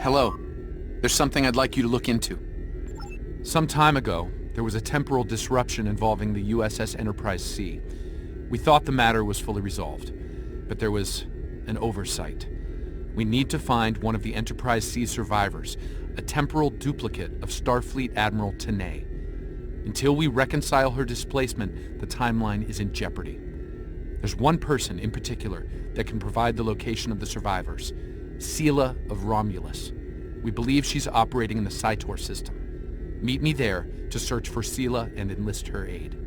Hello. There's something I'd like you to look into. Some time ago, there was a temporal disruption involving the USS Enterprise C. We thought the matter was fully resolved, but there was an oversight. We need to find one of the Enterprise C survivors, a temporal duplicate of Starfleet Admiral Tanay. Until we reconcile her displacement, the timeline is in jeopardy. There's one person in particular that can provide the location of the survivors, Sela of Romulus. We believe she's operating in the Cytor system. Meet me there to search for Sela and enlist her aid.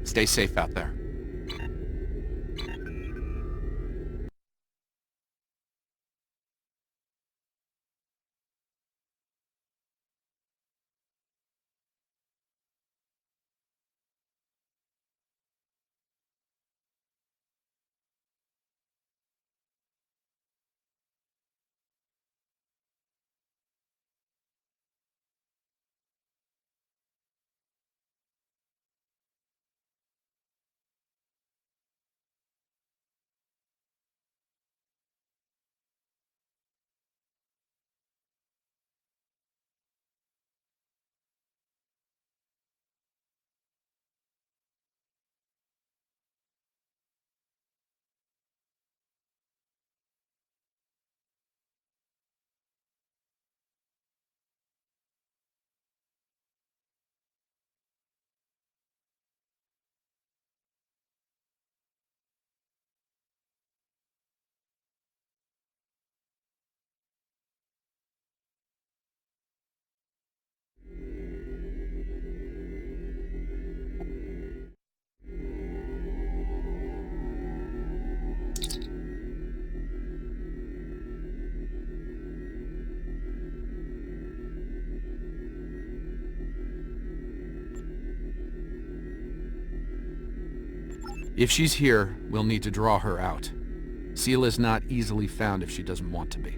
Stay safe out there. If she's here, we'll need to draw her out. Sela's not easily found if she doesn't want to be.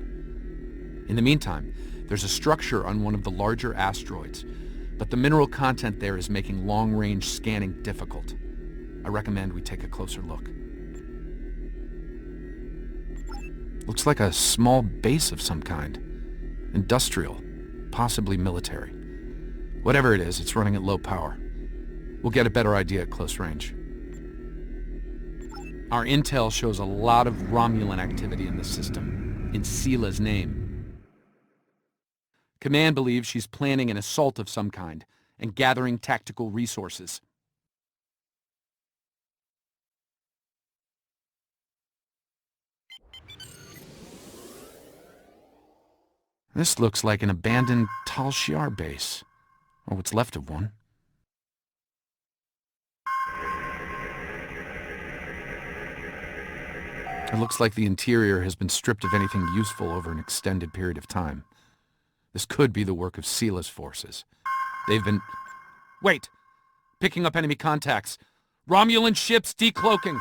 In the meantime, there's a structure on one of the larger asteroids, but the mineral content there is making long-range scanning difficult. I recommend we take a closer look. Looks like a small base of some kind. Industrial, possibly military. Whatever it is, it's running at low power. We'll get a better idea at close range. Our intel shows a lot of Romulan activity in this system, in Sela's name. Command believes she's planning an assault of some kind and gathering tactical resources. This looks like an abandoned Tasha Yar base, or what's left of one. It looks like the interior has been stripped of anything useful over an extended period of time. This could be the work of Sela's forces. They've been... Wait! Picking up enemy contacts. Romulan ships decloaking!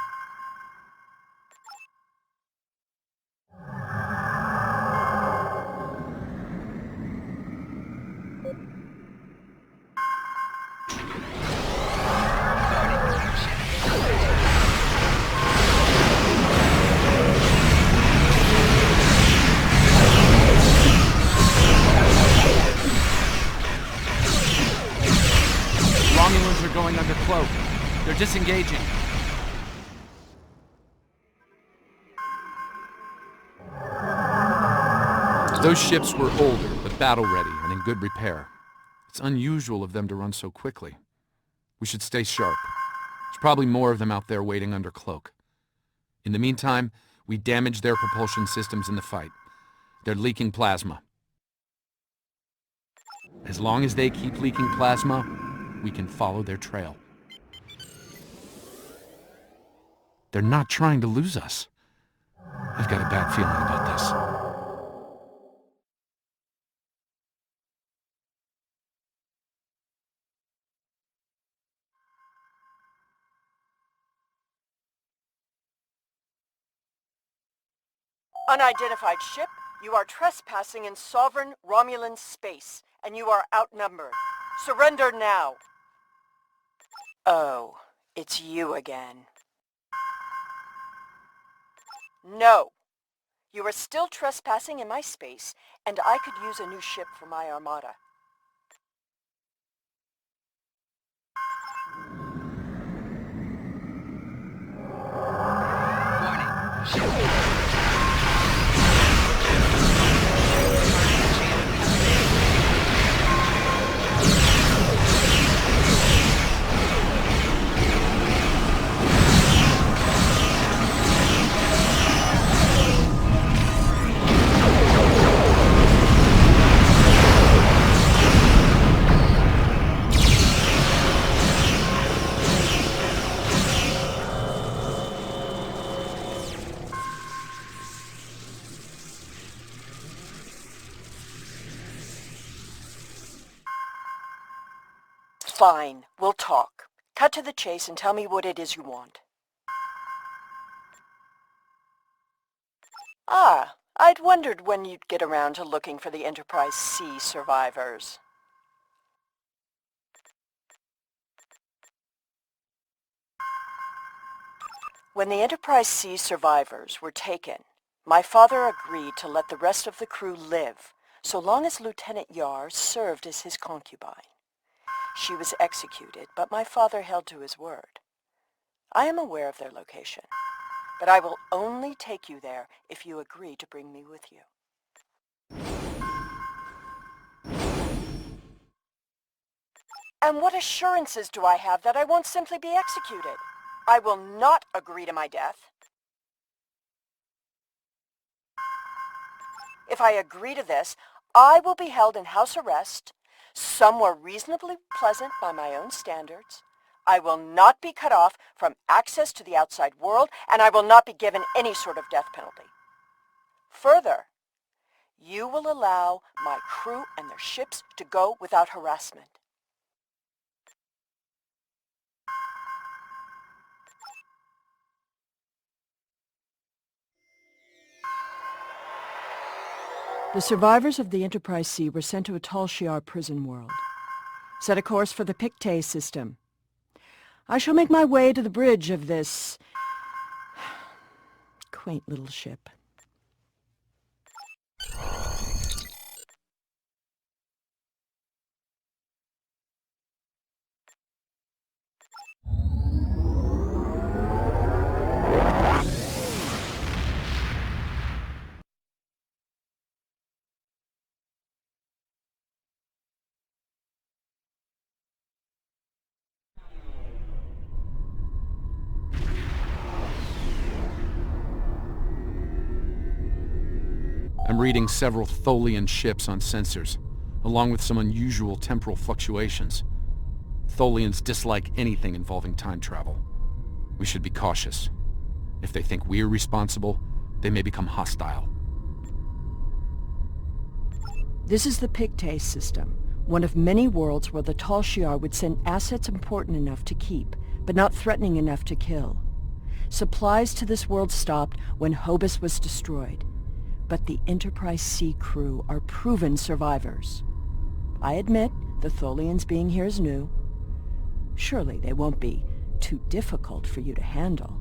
Romulans are going under cloak. They're disengaging. Those ships were older, but battle-ready and in good repair. It's unusual of them to run so quickly. We should stay sharp. There's probably more of them out there waiting under cloak. In the meantime, we damage their propulsion systems in the fight. They're leaking plasma. As long as they keep leaking plasma, we can follow their trail. They're not trying to lose us. I've got a bad feeling about this. Unidentified ship, you are trespassing in sovereign Romulan space, and you are outnumbered. Surrender now. Oh, it's you again. No. You are still trespassing in my space, and I could use a new ship for my armada. Fine, we'll talk. Cut to the chase and tell me what it is you want. Ah, I'd wondered when you'd get around to looking for the Enterprise C survivors. When the Enterprise C survivors were taken, my father agreed to let the rest of the crew live, so long as Lieutenant Yar served as his concubine. She was executed, but my father held to his word. I am aware of their location, but I will only take you there if you agree to bring me with you. And what assurances do I have that I won't simply be executed? I will not agree to my death. If I agree to this, I will be held in house arrest, somewhere reasonably pleasant by my own standards. I will not be cut off from access to the outside world, and I will not be given any sort of death penalty. Further, you will allow my crew and their ships to go without harassment. The survivors of the Enterprise C were sent to a Tasha Yar prison world. Set a course for the Pictet system. I shall make my way to the bridge of this quaint little ship. I'm reading several Tholian ships on sensors, along with some unusual temporal fluctuations. Tholians dislike anything involving time travel. We should be cautious. If they think we're responsible, they may become hostile. This is the Pictet system, one of many worlds where the Tasha Yar would send assets important enough to keep, but not threatening enough to kill. Supplies to this world stopped when Hobus was destroyed, but the Enterprise C crew are proven survivors. I admit the Tholians being here is new. Surely they won't be too difficult for you to handle.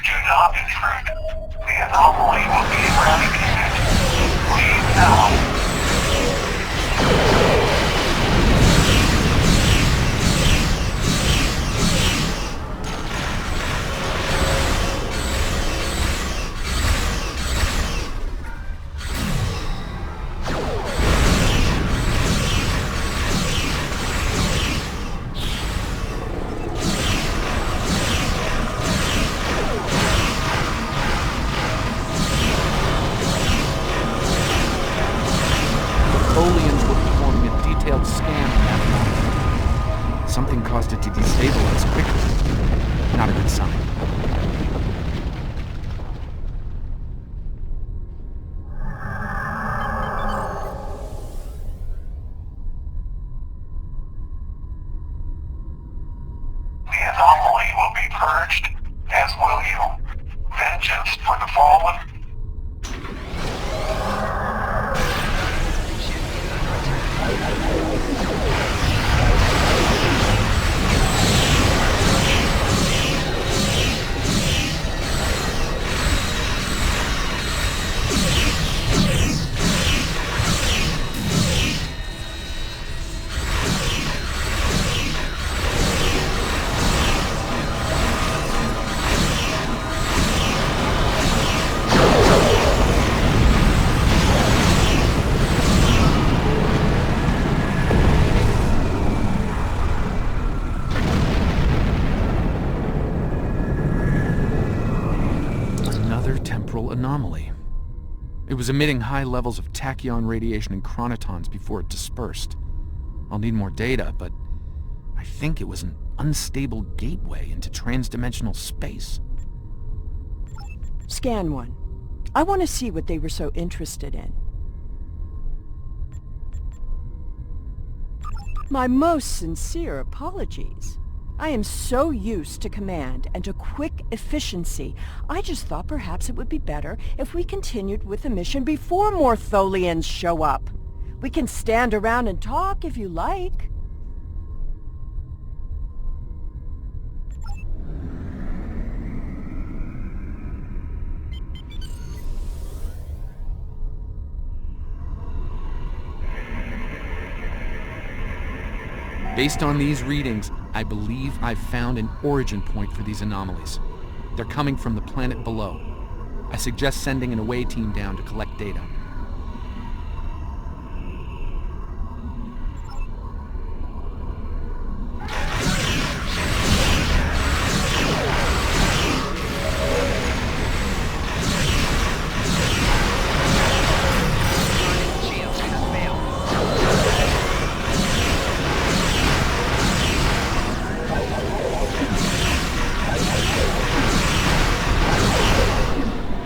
Do not intrude. The anomaly will be eradicated. Leave now. Tholians were performing a detailed scan of that anomaly. Something caused it to destabilize quickly. Not a good sign. anomaly will be purged, as will you. Vengeance for the fallen. Temporal anomaly. It was emitting high levels of tachyon radiation and chronotons before it dispersed. I'll need more data, but I think it was an unstable gateway into transdimensional space. Scan one. I want to see what they were so interested in. My most sincere apologies. I am so used to command and to quick efficiency. I just thought perhaps it would be better if we continued with the mission before more Tholians show up. We can stand around and talk if you like. Based on these readings, I believe I've found an origin point for these anomalies. They're coming from the planet below. I suggest sending an away team down to collect data.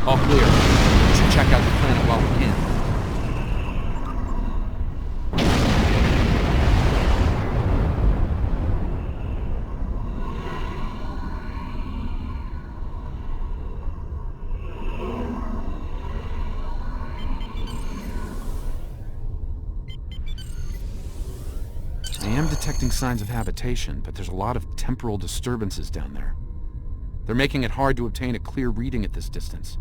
All clear. We should check out the planet while we can. I am detecting signs of habitation, but there's a lot of temporal disturbances down there. They're making it hard to obtain a clear reading at this distance.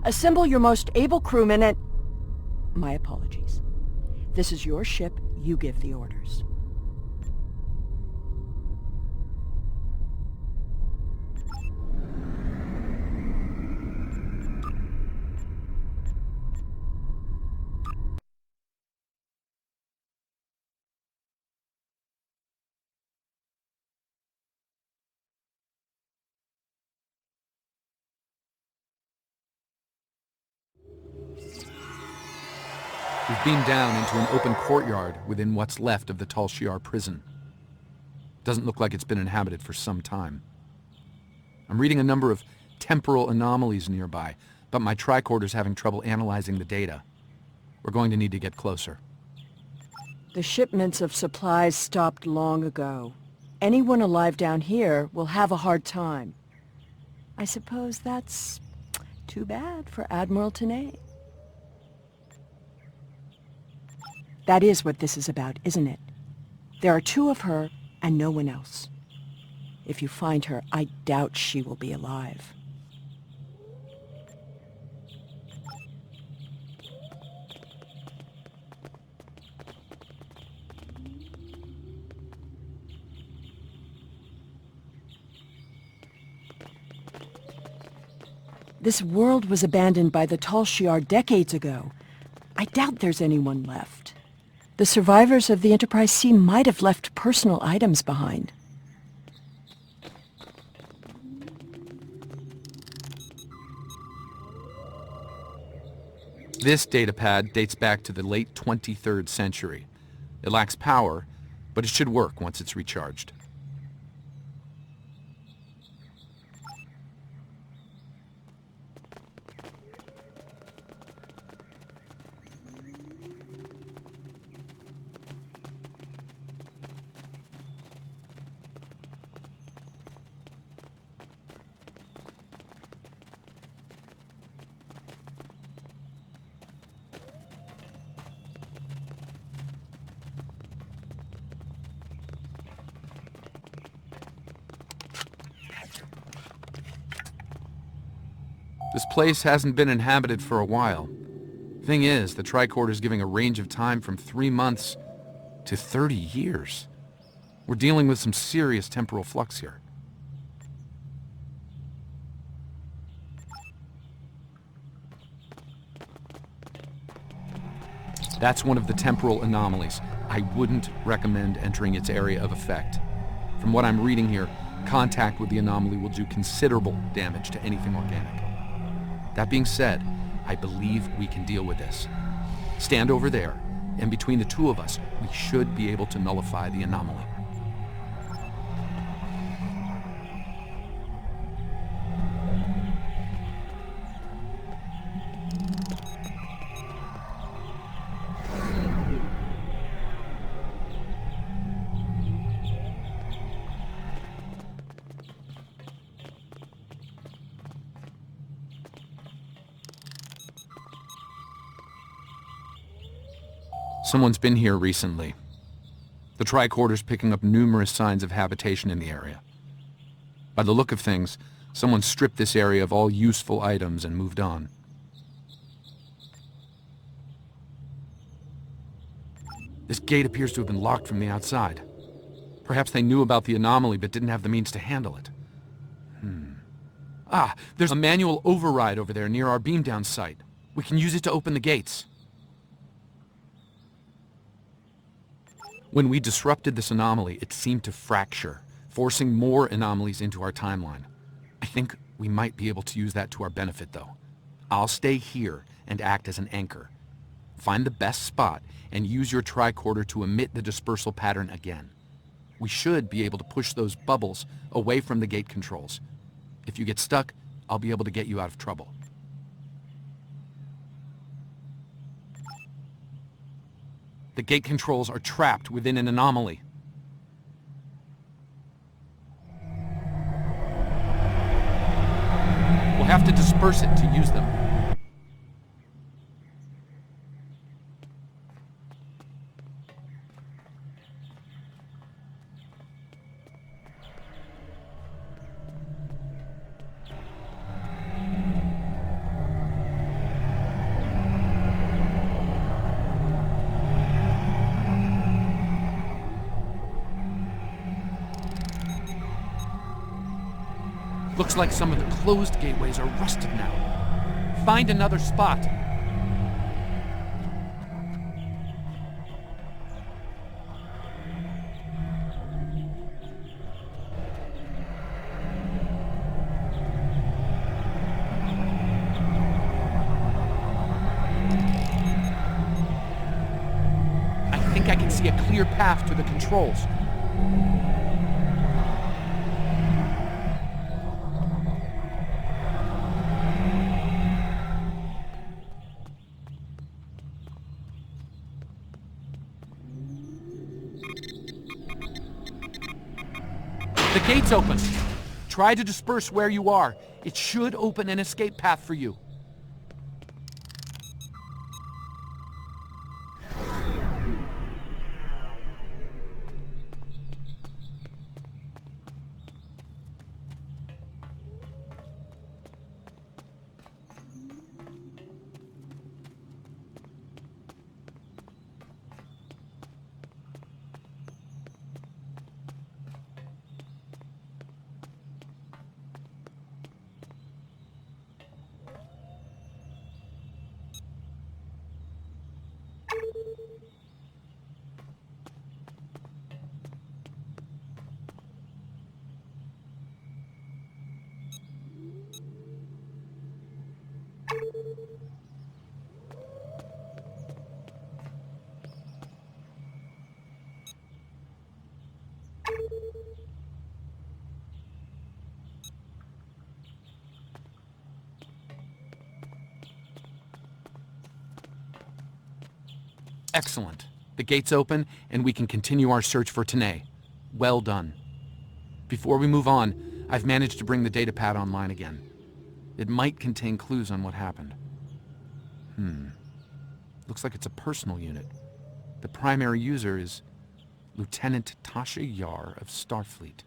Assemble your most able crewmen and... My apologies. This is your ship. You give the orders. We've beamed down into an open courtyard within what's left of the Tasha Yar prison. Doesn't look like it's been inhabited for some time. I'm reading a number of temporal anomalies nearby, but my tricorder's having trouble analyzing the data. We're going to need to get closer. The shipments of supplies stopped long ago. Anyone alive down here will have a hard time. I suppose that's too bad for Admiral Tenay. That is what this is about, isn't it? There are two of her and no one else. If you find her, I doubt she will be alive. This world was abandoned by the Tasha Yar decades ago. I doubt there's anyone left. The survivors of the Enterprise C might have left personal items behind. This datapad dates back to the late 23rd century. It lacks power, but it should work once it's recharged. This place hasn't been inhabited for a while. Thing is, the tricorder's giving a range of time from 3 months to 30 years. We're dealing with some serious temporal flux here. That's one of the temporal anomalies. I wouldn't recommend entering its area of effect. From what I'm reading here, contact with the anomaly will do considerable damage to anything organic. That being said, I believe we can deal with this. Stand over there, and between the two of us, we should be able to nullify the anomaly. Someone's been here recently. The tricorder's picking up numerous signs of habitation in the area. By the look of things, someone stripped this area of all useful items and moved on. This gate appears to have been locked from the outside. Perhaps they knew about the anomaly but didn't have the means to handle it. Ah, there's a manual override over there near our beam-down site. We can use it to open the gates. When we disrupted this anomaly, it seemed to fracture, forcing more anomalies into our timeline. I think we might be able to use that to our benefit, though. I'll stay here and act as an anchor. Find the best spot and use your tricorder to emit the dispersal pattern again. We should be able to push those bubbles away from the gate controls. If you get stuck, I'll be able to get you out of trouble. The gate controls are trapped within an anomaly. We'll have to disperse it to use them. Looks like some of the closed gateways are rusted now. Find another spot. I think I can see a clear path to the controls. The gate's open. Try to disperse where you are. It should open an escape path for you. Excellent. The gate's open, and we can continue our search for Tanae. Well done. Before we move on, I've managed to bring the datapad online again. It might contain clues on what happened. Looks like it's a personal unit. The primary user is Lieutenant Tasha Yar of Starfleet.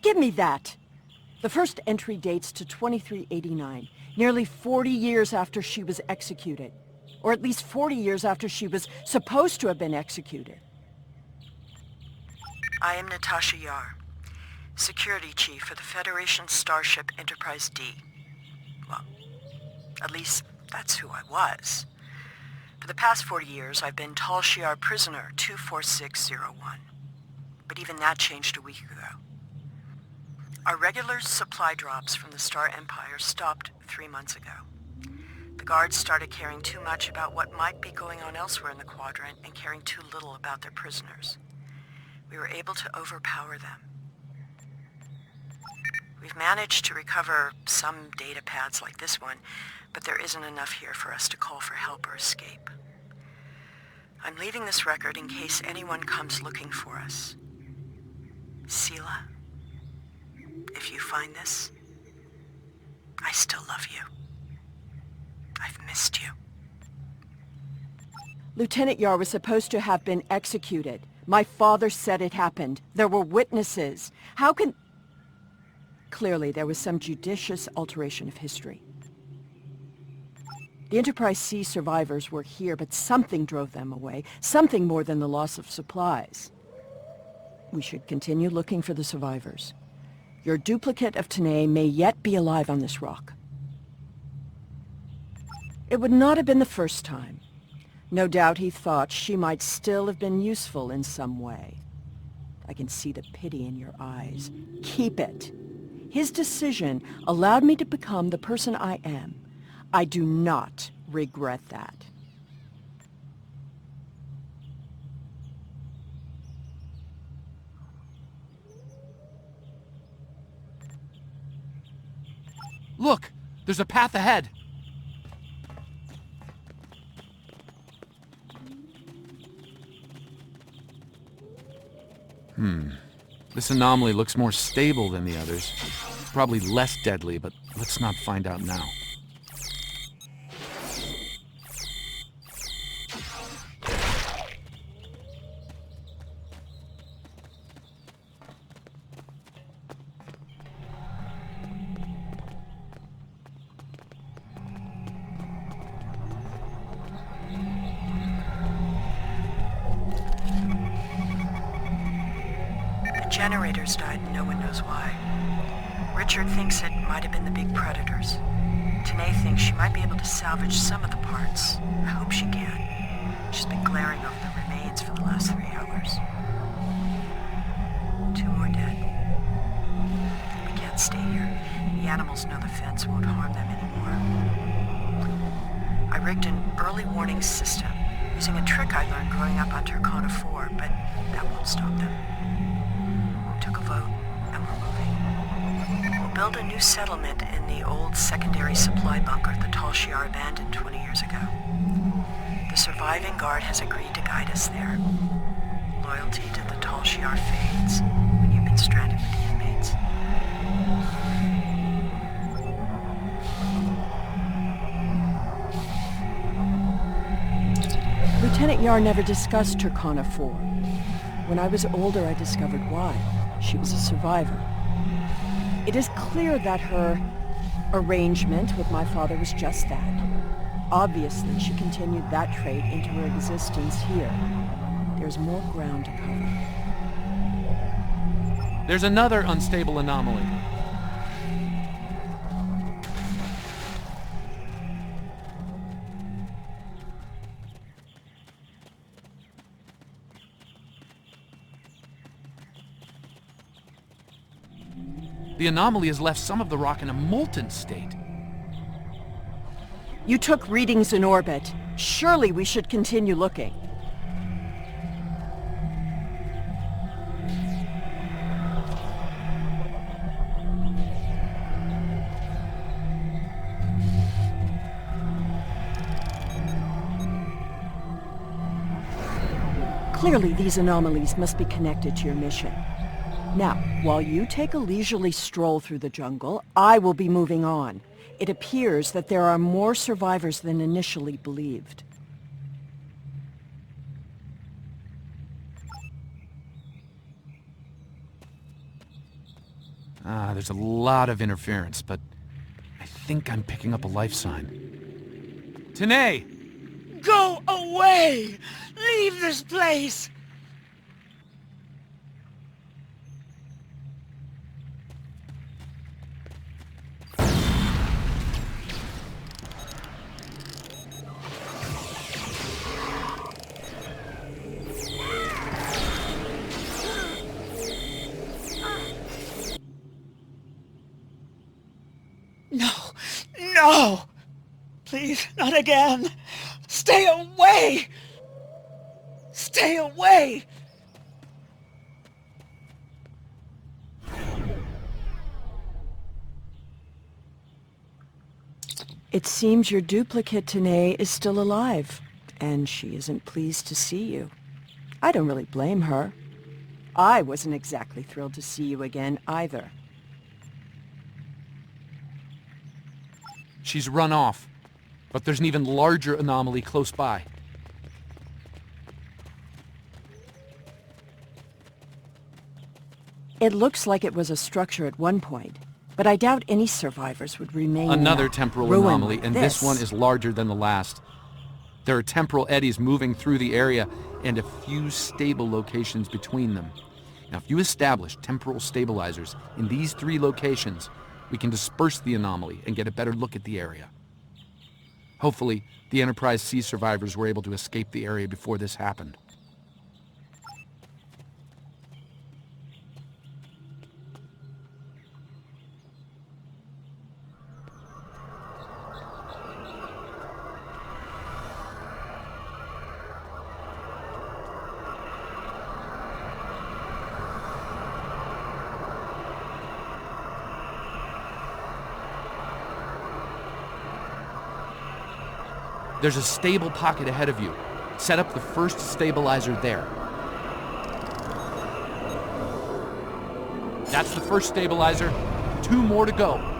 Give me that! The first entry dates to 2389, nearly 40 years after she was executed. Or at least 40 years after she was supposed to have been executed. I am Tasha Yar, Security Chief for the Federation Starship Enterprise D. Well, at least that's who I was. For the past 40 years, I've been Tasha Yar Prisoner 24601. But even that changed a week ago. Our regular supply drops from the Star Empire stopped 3 months ago. The guards started caring too much about what might be going on elsewhere in the quadrant and caring too little about their prisoners. We were able to overpower them. We've managed to recover some data pads like this one, but there isn't enough here for us to call for help or escape. I'm leaving this record in case anyone comes looking for us. Sela, if you find this, I still love you. I've missed you. Lieutenant Yar was supposed to have been executed. My father said it happened. There were witnesses. How can... Clearly, there was some judicious alteration of history. The Enterprise C survivors were here, but something drove them away. Something more than the loss of supplies. We should continue looking for the survivors. Your duplicate of Tanae may yet be alive on this rock. It would not have been the first time. No doubt he thought she might still have been useful in some way. I can see the pity in your eyes. Keep it. His decision allowed me to become the person I am. I do not regret that. Look! There's a path ahead! This anomaly looks more stable than the others. Probably less deadly, but let's not find out now. Generators died and no one knows why. Richard thinks it might have been the big predators. Tanae thinks she might be able to salvage some of the parts. I hope she can. She's been glaring over the remains for the last 3 hours. 2 more dead. We can't stay here. The animals know the fence won't harm them anymore. I rigged an early warning system using a trick I learned growing up on Turkana 4, but that won't stop them. Took a vote, and we're moving. We'll build a new settlement in the old secondary supply bunker the Tasha Yar abandoned 20 years ago. The surviving guard has agreed to guide us there. Loyalty to the Tasha Yar fades when you've been stranded with the inmates. Lieutenant Yar never discussed Turkana 4. When I was older, I discovered why. She was a survivor. It is clear that her arrangement with my father was just that. Obviously, she continued that trait into her existence here. There's more ground to cover. There's another unstable anomaly. The anomaly has left some of the rock in a molten state. You took readings in orbit. Surely we should continue looking. Clearly, these anomalies must be connected to your mission. Now, while you take a leisurely stroll through the jungle, I will be moving on. It appears that there are more survivors than initially believed. There's a lot of interference, but I think I'm picking up a life sign. Tanae! Go away! Leave this place! No! No! Please, not again! Stay away! Stay away! It seems your duplicate, Tanae, is still alive, and she isn't pleased to see you. I don't really blame her. I wasn't exactly thrilled to see you again, either. She's run off, but there's an even larger anomaly close by. It looks like it was a structure at one point, but I doubt any survivors would remain in Another a temporal ruin anomaly, like and this one is larger than the last. There are temporal eddies moving through the area and a few stable locations between them. Now, if you establish temporal stabilizers in these 3 locations, we can disperse the anomaly and get a better look at the area. Hopefully, the Enterprise C survivors were able to escape the area before this happened. There's a stable pocket ahead of you. Set up the first stabilizer there. That's the first stabilizer. 2 more to go.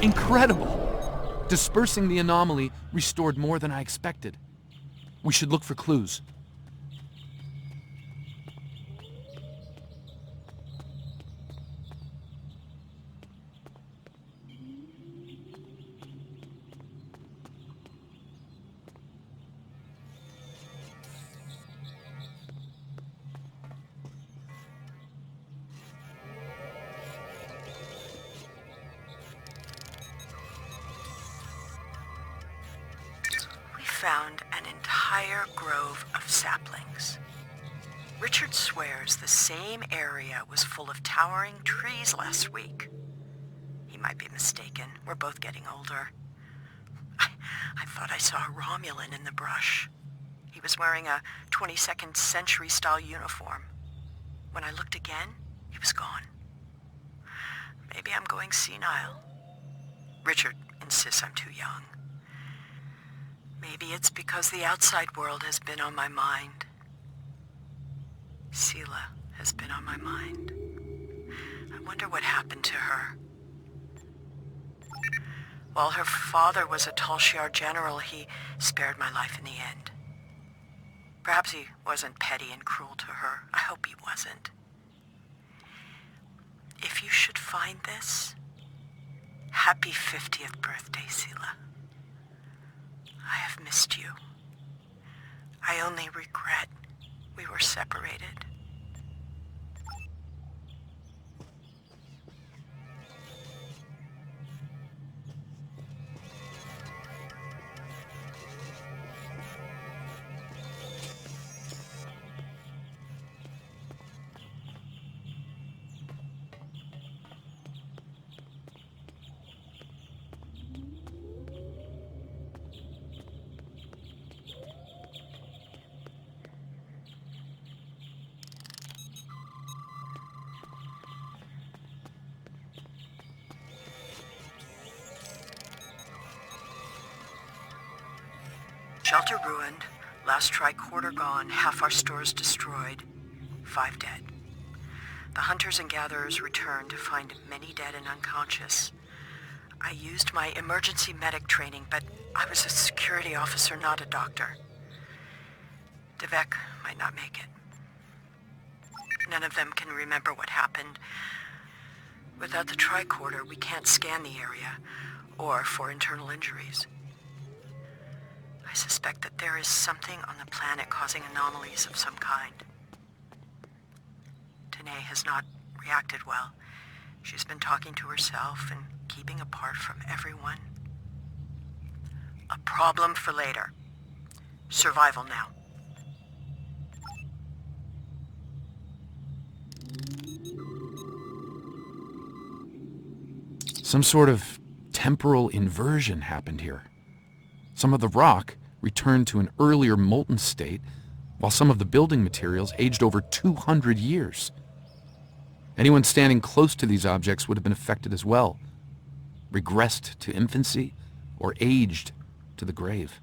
Incredible! Dispersing the anomaly restored more than I expected. We should look for clues. Found an entire grove of saplings. Richard swears the same area was full of towering trees last week. He might be mistaken. We're both getting older. I thought I saw a Romulan in the brush. He was wearing a 22nd century style uniform. When I looked again, he was gone. Maybe I'm going senile. Richard insists I'm too young. Maybe it's because the outside world has been on my mind. Sela has been on my mind. I wonder what happened to her. While her father was a Tasha Yar general, he spared my life in the end. Perhaps he wasn't petty and cruel to her. I hope he wasn't. If you should find this, happy 50th birthday, Sela. I have missed you. I only regret we were separated. Shelter ruined, last tricorder gone, half our stores destroyed, 5 dead. The hunters and gatherers returned to find many dead and unconscious. I used my emergency medic training, but I was a security officer, not a doctor. Devek might not make it. None of them can remember what happened. Without the tricorder, we can't scan the area, or for internal injuries. I suspect that there is something on the planet causing anomalies of some kind. Tanae has not reacted well. She's been talking to herself and keeping apart from everyone. A problem for later. Survival now. Some sort of temporal inversion happened here. Some of the rock returned to an earlier molten state, while some of the building materials aged over 200 years. Anyone standing close to these objects would have been affected as well, regressed to infancy, or aged to the grave.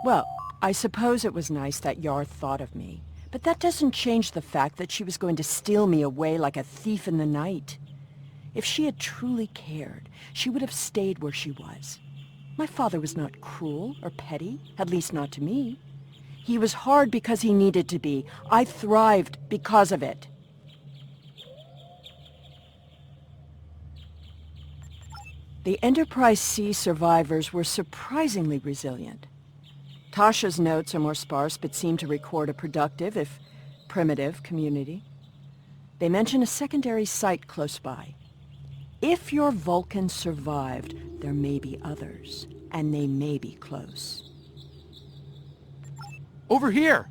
Well, I suppose it was nice that Yar thought of me, but that doesn't change the fact that she was going to steal me away like a thief in the night. If she had truly cared, she would have stayed where she was. My father was not cruel or petty, at least not to me. He was hard because he needed to be. I thrived because of it. The Enterprise C survivors were surprisingly resilient. Tasha's notes are more sparse but seem to record a productive, if primitive, community. They mention a secondary site close by. If your Vulcan survived, there may be others, and they may be close. Over here!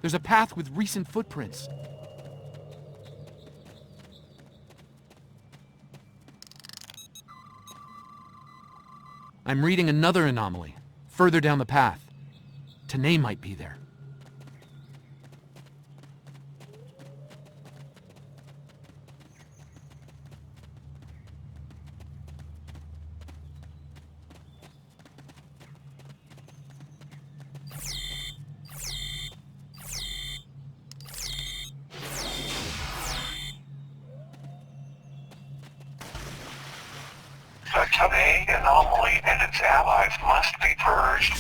There's a path with recent footprints. I'm reading another anomaly, further down the path. Tanae might be there. The Tanae anomaly and its allies must be purged.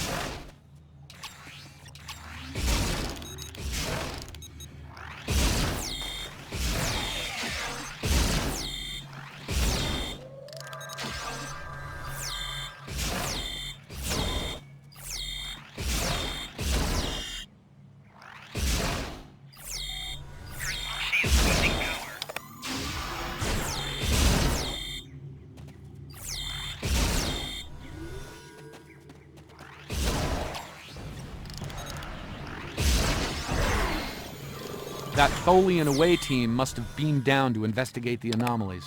That Tholian away team must have beamed down to investigate the anomalies.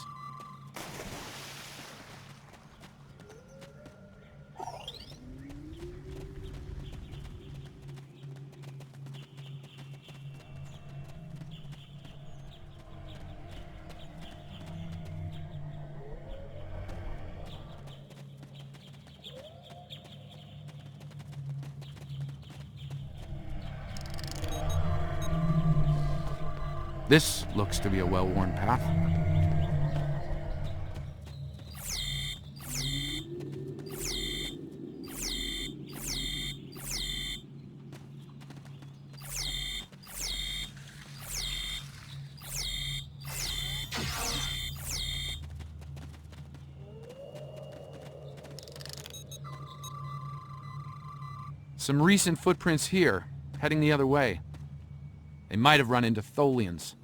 This looks to be a well-worn path. Some recent footprints here, heading the other way. They might have run into Tholians.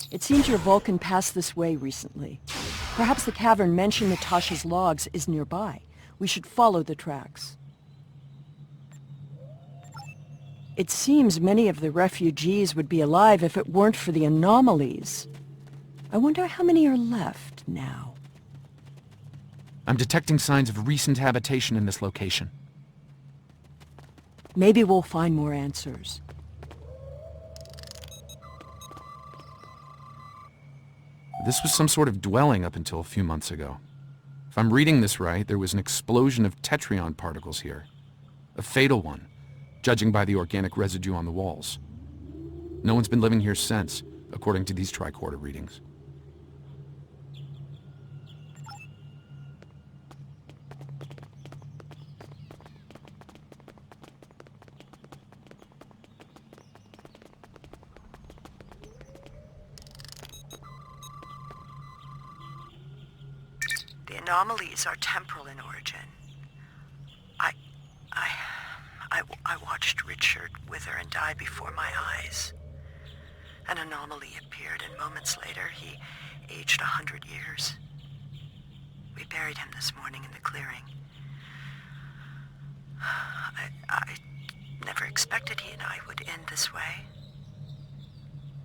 It seems your Vulcan passed this way recently. Perhaps the cavern mentioned in Tasha's logs is nearby. We should follow the tracks. It seems many of the refugees would be alive if it weren't for the anomalies. I wonder how many are left now. I'm detecting signs of recent habitation in this location. Maybe we'll find more answers. This was some sort of dwelling up until a few months ago. If I'm reading this right, there was an explosion of tetryon particles here. A fatal one, judging by the organic residue on the walls. No one's been living here since, according to these tricorder readings. The anomalies are temporal in origin. I watched Richard wither and die before my eyes. An anomaly appeared, and moments later, he aged 100 years. We buried him this morning in the clearing. I never expected he and I would end this way.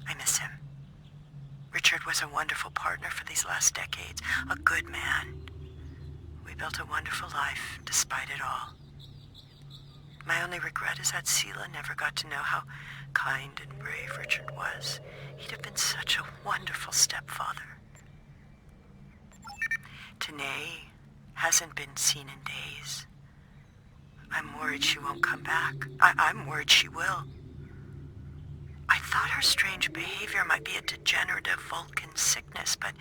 I miss him. Richard was a wonderful partner for these last decades, a good man. We built a wonderful life despite it all. My only regret is that Sela never got to know how kind and brave Richard was. He'd have been such a wonderful stepfather. Tanae hasn't been seen in days. I'm worried she won't come back. I'm worried she will. I thought her strange behavior might be a degenerative Vulcan sickness, but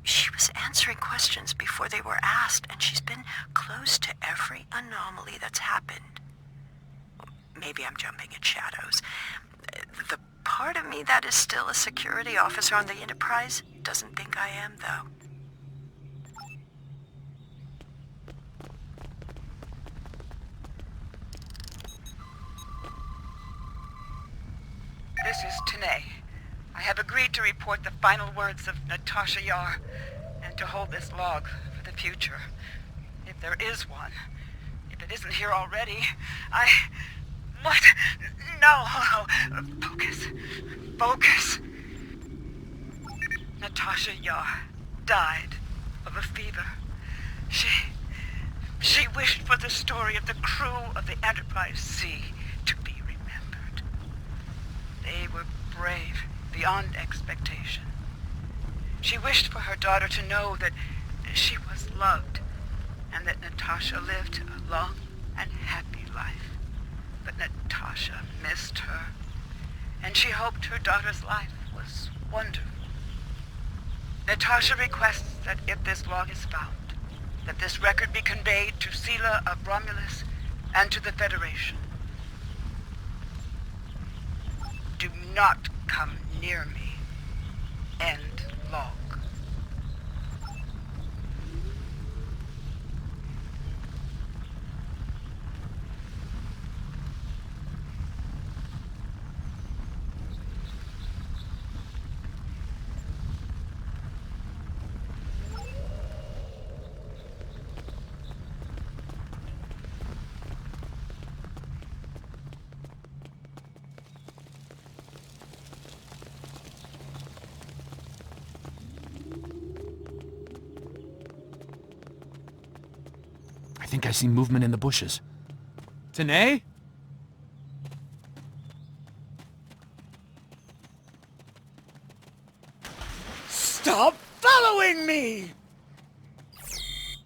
she was answering questions before they were asked, and she's been close to every anomaly that's happened. Maybe I'm jumping at shadows. The part of me that is still a security officer on the Enterprise doesn't think I am, though. This is Tanae. I have agreed to report the final words of Tasha Yar and to hold this log for the future. If there is one. If it isn't here already, What? No! Focus. Focus. Tasha Yar died of a fever. She wished for the story of the crew of the Enterprise C to be remembered. They were brave beyond expectation. She wished for her daughter to know that she was loved and that Natasha lived a long and happy life. But Natasha missed her, and she hoped her daughter's life was wonderful. Natasha requests that if this log is found, that this record be conveyed to Sela of Romulus and to the Federation. Do not come near me. End log. I think I see movement in the bushes. Tanae? Stop following me!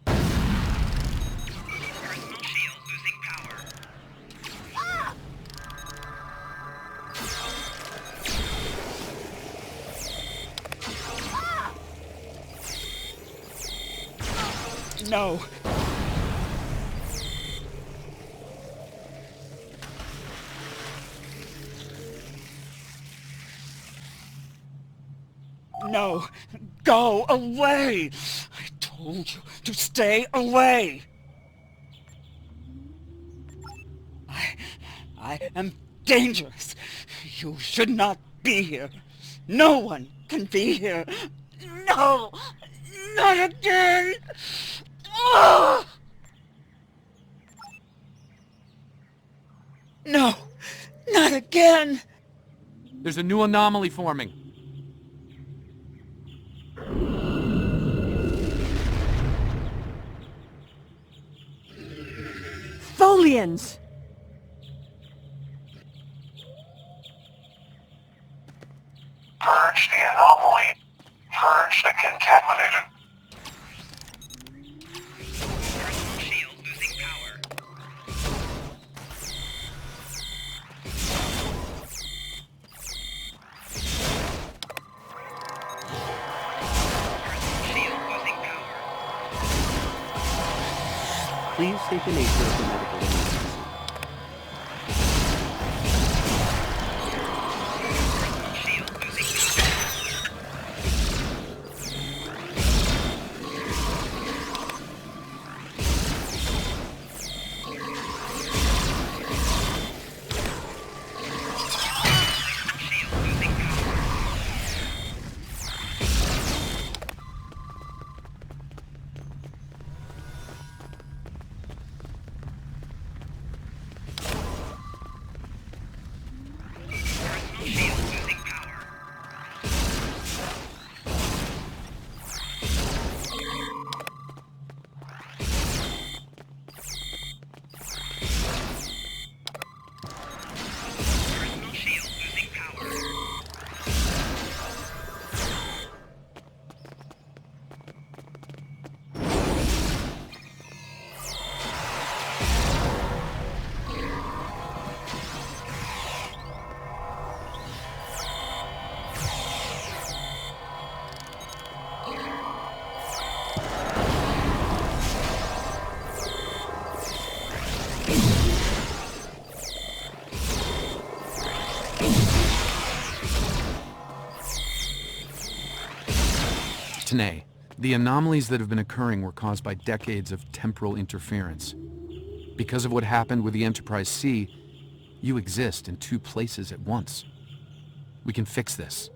Personal shield losing power. No. No, go away! I told you to stay away! I am dangerous. You should not be here. No one can be here. No! Not again! Oh! No! Not again! There's a new anomaly forming. Tholians! Purge the anomaly. Purge the contaminated. Shield losing power. Shield losing power. Please state the nature of the medical emergency. Shield losing power. Shield losing power. Shield losing power. Personal shield losing power. Tanae, the anomalies that have been occurring were caused by decades of temporal interference. Because of what happened with the Enterprise C, you exist in two places at once. We can fix this.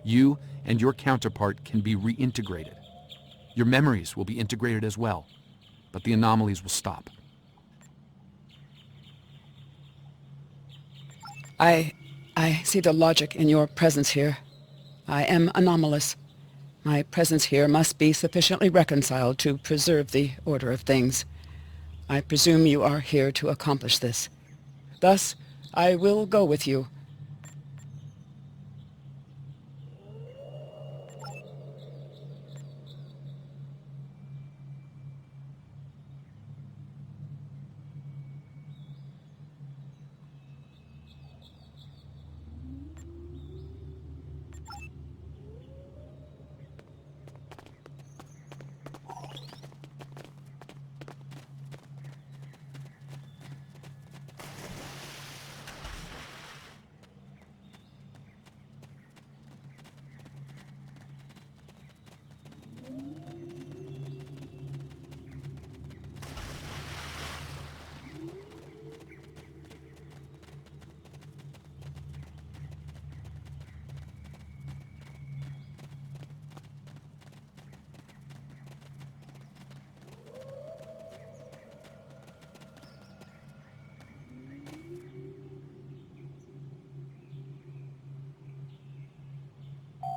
You and your counterpart can be reintegrated. Your memories will be integrated as well, but the anomalies will stop. I see the logic in your presence here. I am anomalous. My presence here must be sufficiently reconciled to preserve the order of things. I presume you are here to accomplish this. Thus, I will go with you.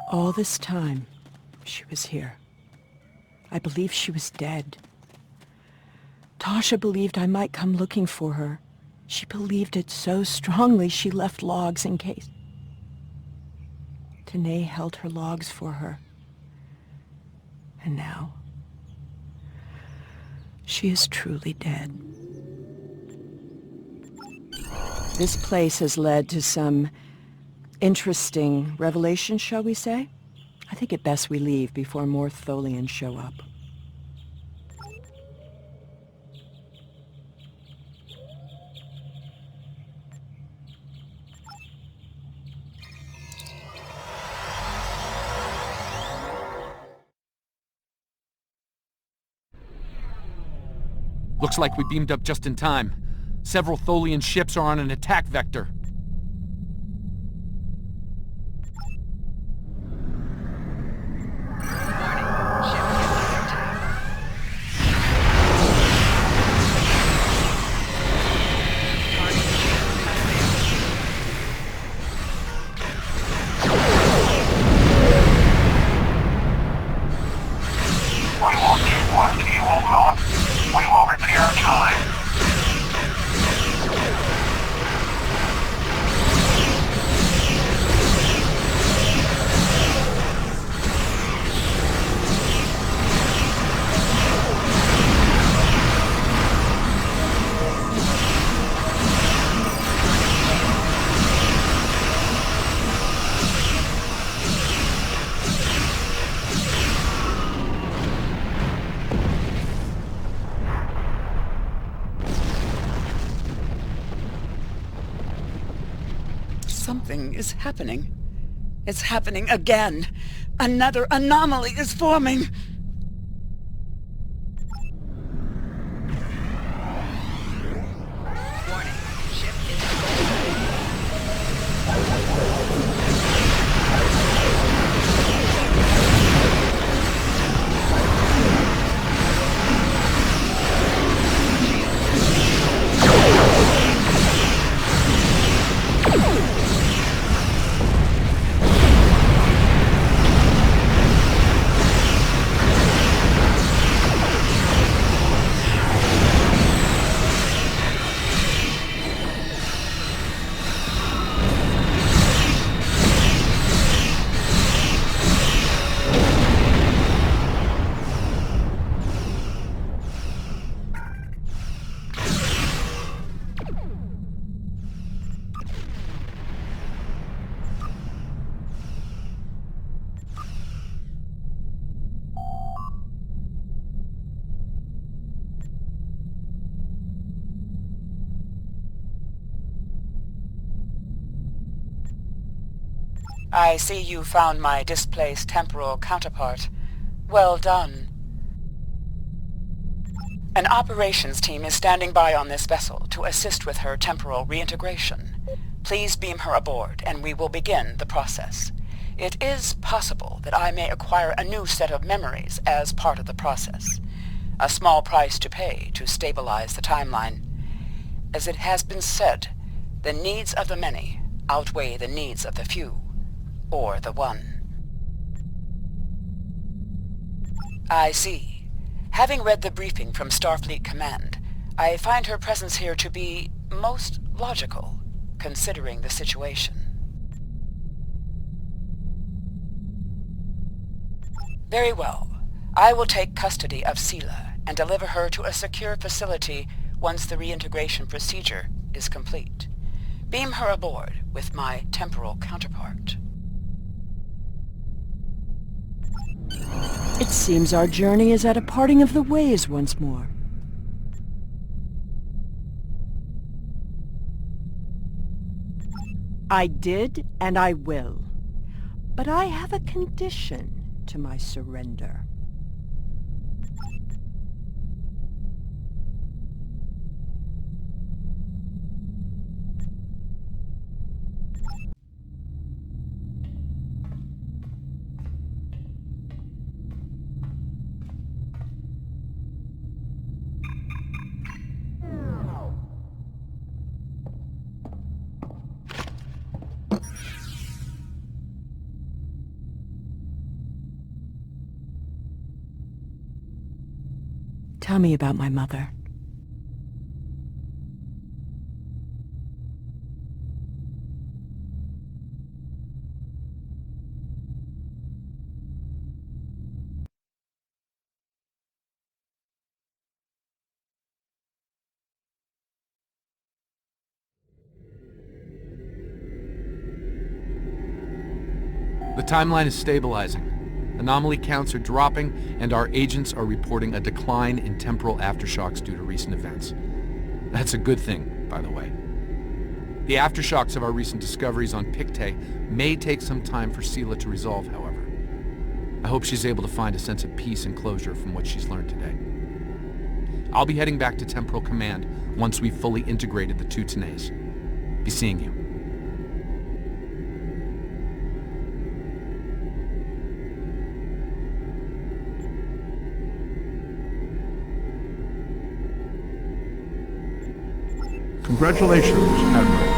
All this time, she was here. I believed she was dead. Tasha believed I might come looking for her. She believed it so strongly she left logs in case. Tanae held her logs for her. And now, she is truly dead. This place has led to some interesting revelations, shall we say? I think it best we leave before more Tholians show up. Looks like we beamed up just in time. Several Tholian ships are on an attack vector. We will keep what you will not. We will repair time. Something is happening. It's happening again. Another anomaly is forming. Warning. Ship is I see you found my displaced temporal counterpart. Well done. An operations team is standing by on this vessel to assist with her temporal reintegration. Please beam her aboard, and we will begin the process. It is possible that I may acquire a new set of memories as part of the process. A small price to pay to stabilize the timeline. As it has been said, the needs of the many outweigh the needs of the few. Or the one. I see. Having read the briefing from Starfleet Command, I find her presence here to be most logical, considering the situation. Very well. I will take custody of Sela and deliver her to a secure facility once the reintegration procedure is complete. Beam her aboard with my temporal counterpart. It seems our journey is at a parting of the ways once more. I did, and I will. But I have a condition to my surrender. Tell me about my mother. The timeline is stabilizing. Anomaly counts are dropping, and our agents are reporting a decline in temporal aftershocks due to recent events. That's a good thing, by the way. The aftershocks of our recent discoveries on Pictet may take some time for Sela to resolve, however. I hope she's able to find a sense of peace and closure from what she's learned today. I'll be heading back to Temporal Command once we've fully integrated the two Tenays. Be seeing you. Congratulations, Admiral.